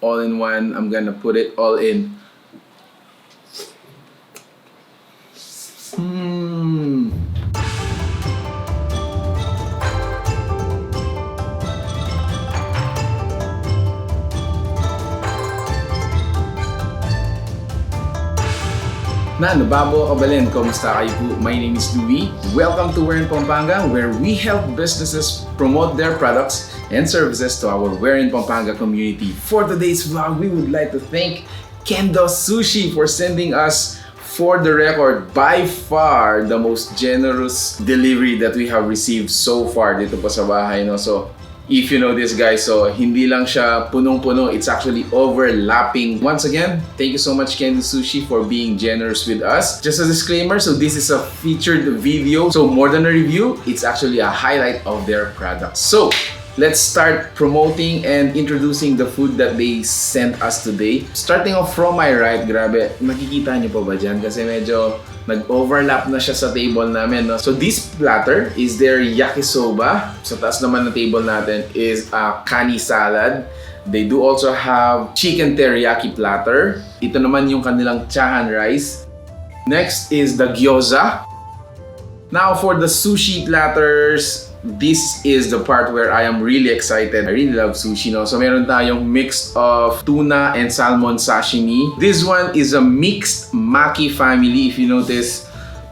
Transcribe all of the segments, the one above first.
all in one. I'm gonna put it all in. Nababo kabalin, kamusta kayo po? My name is Louie. Welcome to We're in Pampanga, where we help businesses promote their products and services to our We're in Pampanga community. For today's vlog, we would like to thank Kendo Sushi for sending us, for the record, by far the most generous delivery that we have received so far dito po sa bahay, no? So if you know this, guys, so hindi lang siya punong-puno, it's actually overlapping. Once again, thank you so much, Kendo Sushi, for being generous with us. Just a disclaimer, so this is a featured video, so more than a review, it's actually a highlight of their products. So let's start promoting and introducing the food that they sent us today. Starting off from my right, grabe, makikita niyo pa ba dyan? Kasi medyo nag-overlap na siya sa table namin, no? So this platter is their yakisoba. Sa taas naman ng table natin is a kani salad. They do also have chicken teriyaki platter. Ito naman yung kanilang chahan rice. Next is the gyoza. Now for the sushi platters, this is the part where I am really excited. I really love sushi, no? So meron tayong mix of tuna and salmon sashimi. This one is a mixed maki family, if you notice.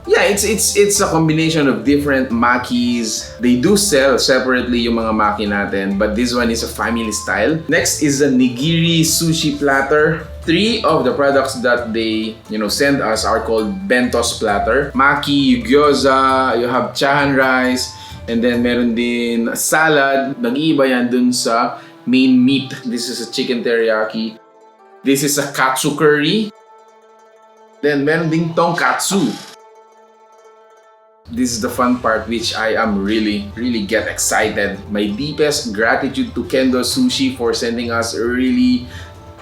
Yeah, it's a combination of different makis. They do sell separately yung mga maki natin, but this one is a family style. Next is a nigiri sushi platter. 3 of the products that they, send us are called bentos platter. Maki, gyoza, you have chahan rice, and then meron din salad. Nag-iiba yan dun sa main meat. This is a chicken teriyaki. This is a katsu curry. Then meron din tonkatsu. This is the fun part, which I am really get excited. My deepest gratitude to Kendo Sushi for sending us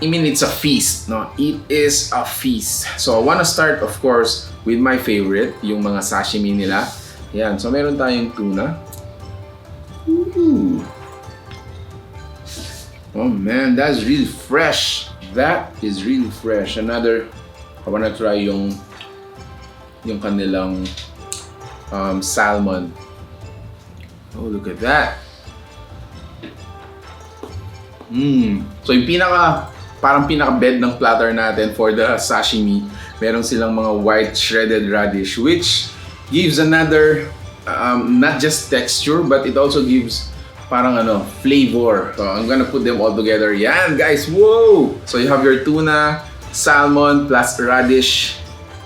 it's a feast, no? It is a feast. So I want to start, of course, with my favorite, yung mga sashimi nila. Yan, so meron tayong tuna. Ooh. Oh man, that's really fresh. That is really fresh. Another, I wanna try yung kanilang salmon. Oh, look at that. So yung parang pinaka-bed ng platter natin for the sashimi, meron silang mga white shredded radish, which gives another, not just texture, but it also gives parang flavor. So I'm gonna put them all together. Yan, guys, whoa! So you have your tuna, salmon, plus radish,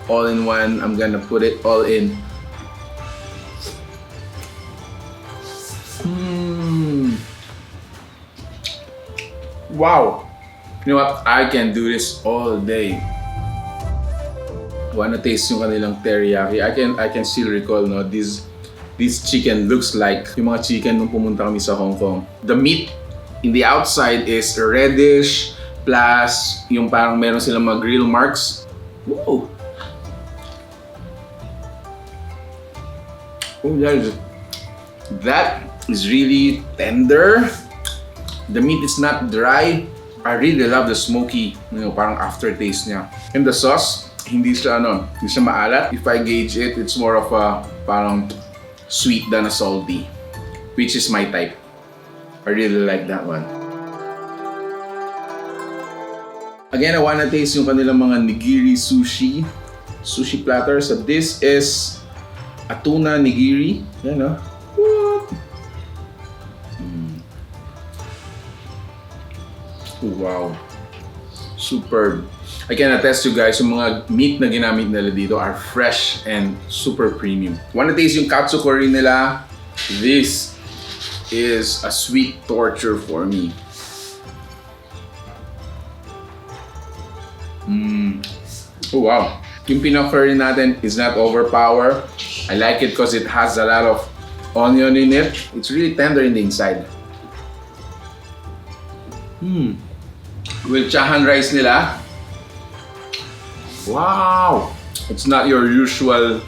all in one. I'm gonna put it all in. Wow! You know what? I can do this all day. Wanna taste yung kanilang teriyaki? I can still recall, no, this chicken looks like yung mga chicken nung pumunta kami sa Hong Kong. The meat in the outside is reddish, plus yung parang meron silang mga grill marks. Whoa! Oh, that is really tender. The meat is not dry. I really love the smoky, parang aftertaste niya. And the sauce, hindi siya maalat. If I gauge it, it's more of a parang sweet than a salty, which is my type. I really like that one. Again, I wanna taste yung kanilang mga nigiri sushi platters. So this is a tuna nigiri. Yan, no? What? Wow. Superb. I can attest to you guys, yung mga meat na ginamit nila dito are fresh and super premium. Wanna taste yung katsu curry nila? This is a sweet torture for me. Oh wow. Yung pinaka-curry natin is not overpower. I like it because it has a lot of onion in it. It's really tender in the inside. With chahan rice nila. Wow! It's not your usual,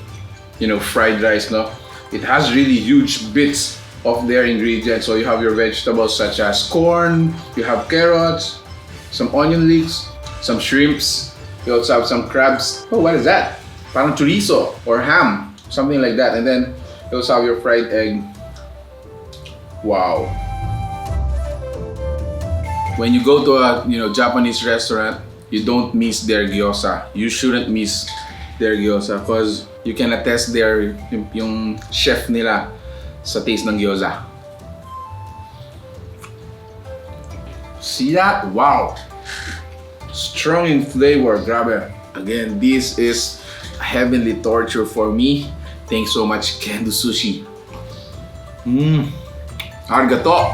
fried rice, no? It has really huge bits of their ingredients. So you have your vegetables such as corn, you have carrots, some onion leeks, some shrimps. You also have some crabs. Oh, what is that? Parang chorizo or ham, something like that. And then you also have your fried egg. Wow. When you go to a Japanese restaurant, you don't miss their gyoza. You shouldn't miss their gyoza because you can attest yung chef nila sa taste ng gyoza. See that? Wow! Strong in flavor, grabe. Again, this is a heavenly torture for me. Thanks so much, Kendo Sushi. Arigato!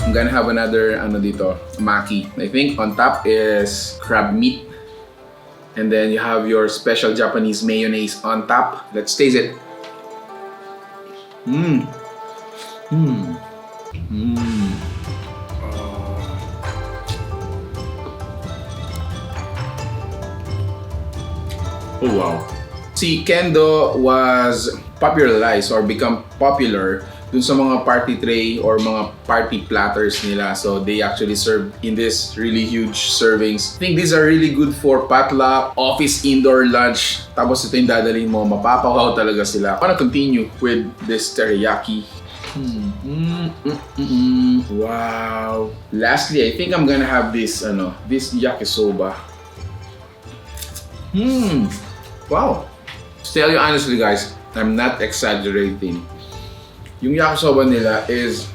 I'm gonna have another maki. I think on top is crab meat. And then you have your special Japanese mayonnaise on top. Let's taste it. Oh wow. See, Kendo was popularized or become popular dun sa mga party tray or mga party platters nila. So they actually serve in this really huge servings. I think these are really good for potluck, office indoor lunch. Tapos ito yung dadalhin mo, mapapawaw talaga sila. I wanna continue with this teriyaki. Wow. Lastly, I think I'm gonna have this this yakisoba. Wow. To tell you honestly, guys, I'm not exaggerating. Yung yakisoba nila is,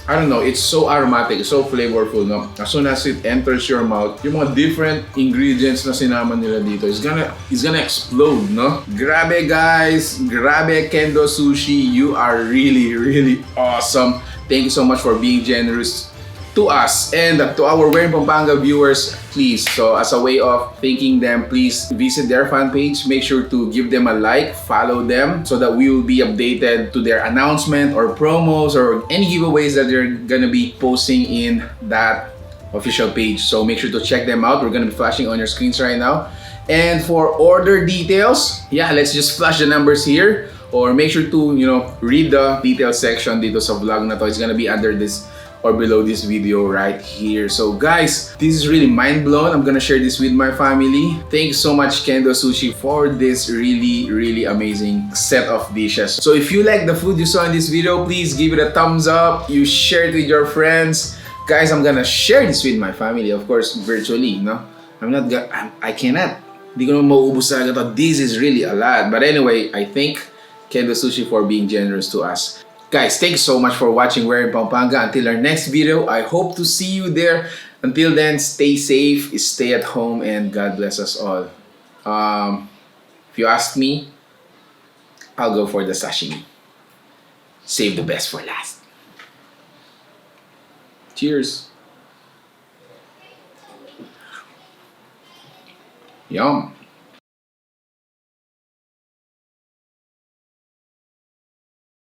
I don't know, it's so aromatic, so flavorful, no? As soon as it enters your mouth, yung mga different ingredients na sinama nila dito, it's gonna explode, no? Grabe guys! Grabe Kendo Sushi! You are really, really awesome! Thank you so much for being generous to us and to our Where in Pampanga viewers. Please, so as a way of thanking them, please visit their fan page. Make sure to give them a like, follow them so that we will be updated to their announcement or promos or any giveaways that they're gonna be posting in that official page. So make sure to check them out. We're gonna be flashing on your screens right now. And for order details, yeah, let's just flash the numbers here, or make sure to read the details section dito sa vlog na to. It's gonna be under this or below this video right here. So guys, this is really mind blown. I'm gonna share this with my family. Thanks so much Kendo Sushi for this really, really amazing set of dishes. So if you like the food you saw in this video, please give it a thumbs up. You share it with your friends. Guys, I'm gonna share this with my family, of course, virtually, no? I cannot. Di ko naman mauubos agad to. This is really a lot. But anyway, I thank Kendo Sushi for being generous to us. Guys, thanks so much for watching Where in Pampanga. Until our next video, I hope to see you there. Until then, stay safe, stay at home, and God bless us all. If you ask me, I'll go for the sashimi. Save the best for last. Cheers. Yum.